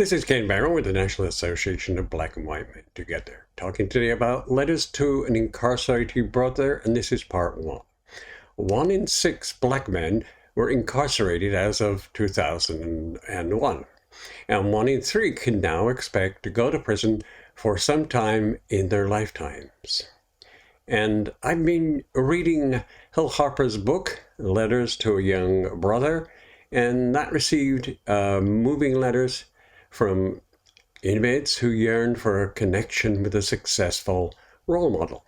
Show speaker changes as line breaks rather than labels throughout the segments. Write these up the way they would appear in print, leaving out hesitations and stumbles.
This is Ken Barron with the National Association of Black and White Men Together, talking today about letters to an incarcerated brother, and this is part one. 1 in 6 black men were incarcerated as of 2001, and 1 in 3 can now expect to go to prison for some time in their lifetimes. And I've been reading Harper's book, Letters to a Young Brother, and that received moving letters from inmates who yearned for a connection with a successful role model.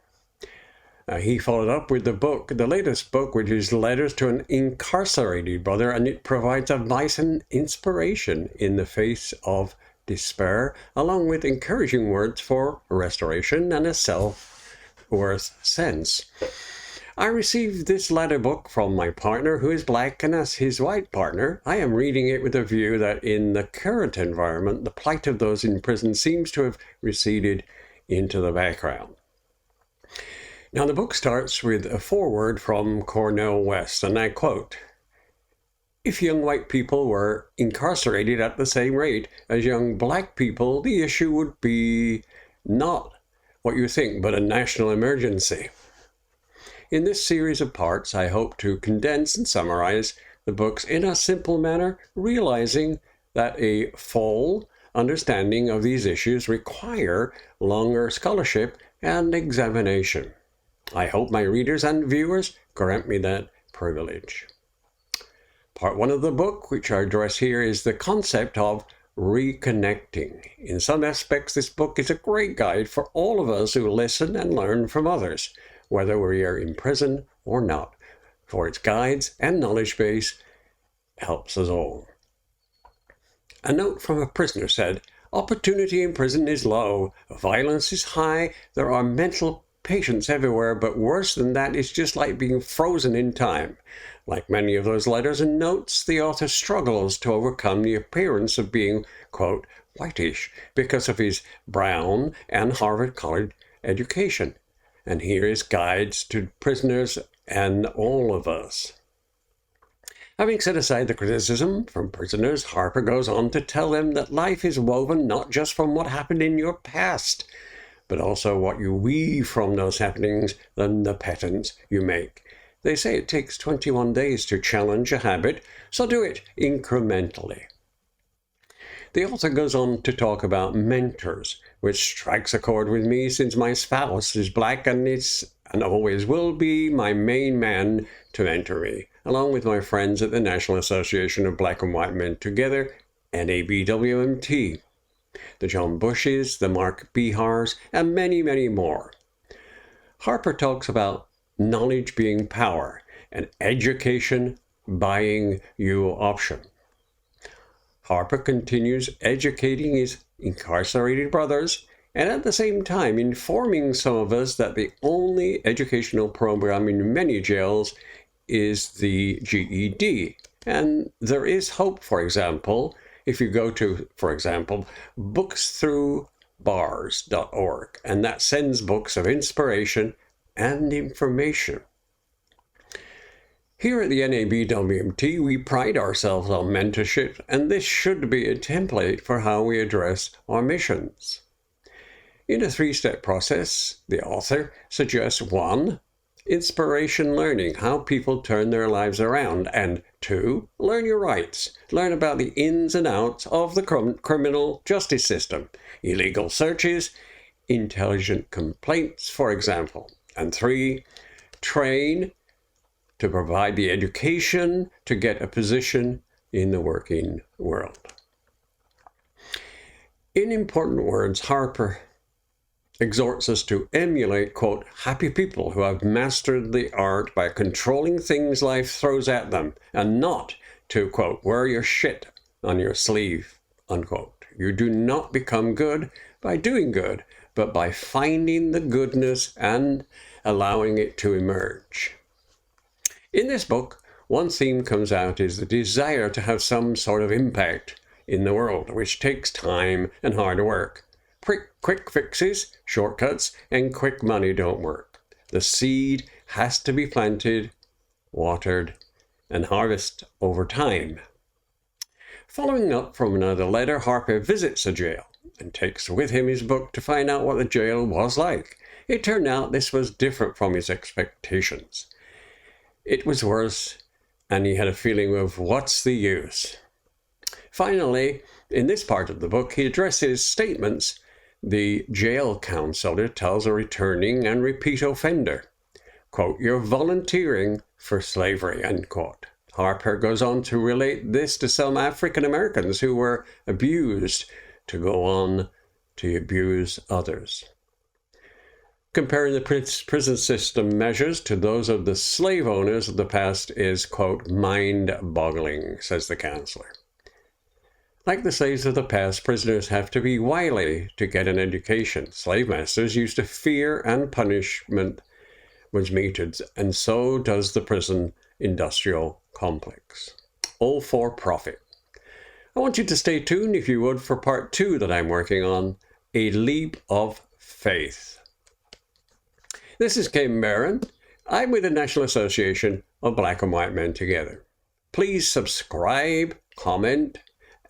He followed up with the latest book, which is Letters to an Incarcerated Brother, and it provides advice and inspiration in the face of despair, along with encouraging words for restoration and a self-worth sense. I received this latter book from my partner, who is black, and as his white partner, I am reading it with a view that in the current environment, the plight of those in prison seems to have receded into the background. Now, the book starts with a foreword from Cornel West, and I quote, "If young white people were incarcerated at the same rate as young black people, the issue would be not what you think, but a national emergency." In this series of parts, I hope to condense and summarize the books in a simple manner, realizing that a full understanding of these issues require longer scholarship and examination. I hope my readers and viewers grant me that privilege. Part 1 of the book, which I address here, is the concept of reconnecting. In some aspects, this book is a great guide for all of us who listen and learn from others, whether we are in prison or not, for its guides and knowledge base helps us all. A note from a prisoner said, "Opportunity in prison is low, violence is high, there are mental patients everywhere, but worse than that, it's just like being frozen in time." Like many of those letters and notes, the author struggles to overcome the appearance of being, quote, whitish because of his Brown and Harvard College education. And here is guides to prisoners and all of us. Having set aside the criticism from prisoners, Harper goes on to tell them that life is woven not just from what happened in your past, but also what you weave from those happenings and the patterns you make. They say it takes 21 days to challenge a habit, so do it incrementally. The author goes on to talk about mentors, which strikes a chord with me since my spouse is black and always will be my main man to mentor me, along with my friends at the National Association of Black and White Men Together, NABWMT, the John Bushes, the Mark Bihars, and many, many more. Harper talks about knowledge being power and education buying you option. Harper continues educating his incarcerated brothers and at the same time informing some of us that the only educational program in many jails is the GED. And there is hope, for example, if you go to, for example, booksthroughbars.org, and that sends books of inspiration and information. Here at the NABWMT, we pride ourselves on mentorship, and this should be a template for how we address our missions. In a 3-step process, the author suggests 1, inspiration learning, how people turn their lives around, and 2, learn your rights, learn about the ins and outs of the criminal justice system, illegal searches, intelligent complaints, for example, and 3, train to provide the education to get a position in the working world. In important words, Harper exhorts us to emulate, quote, happy people who have mastered the art by controlling things life throws at them, and not to, quote, wear your shit on your sleeve, unquote. You do not become good by doing good, but by finding the goodness and allowing it to emerge. In this book, one theme comes out is the desire to have some sort of impact in the world, which takes time and hard work. Quick fixes, shortcuts, and quick money don't work. The seed has to be planted, watered, and harvested over time. Following up from another letter, Harper visits a jail and takes with him his book to find out what the jail was like. It turned out this was different from his expectations. It was worse, and he had a feeling of, what's the use? Finally, in this part of the book, he addresses statements the jail counselor tells a returning and repeat offender. Quote, "You're volunteering for slavery," end quote. Harper goes on to relate this to some African Americans who were abused to go on to abuse others. Comparing the prison system measures to those of the slave owners of the past is, quote, "mind-boggling," says the counselor. Like the slaves of the past, prisoners have to be wily to get an education. Slave masters used to fear and punishment was meted, and so does the prison industrial complex. All for profit. I want you to stay tuned, if you would, for part 2 that I'm working on, A Leap of Faith. This is Kim Barron. I'm with the National Association of Black and White Men Together. Please subscribe, comment,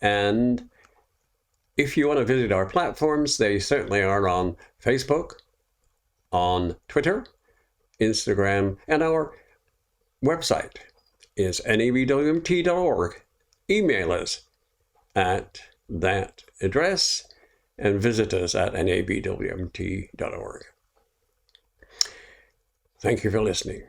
and if you want to visit our platforms, they certainly are on Facebook, on Twitter, Instagram, and our website is nabwmt.org. Email us at that address and visit us at nabwmt.org. Thank you for listening.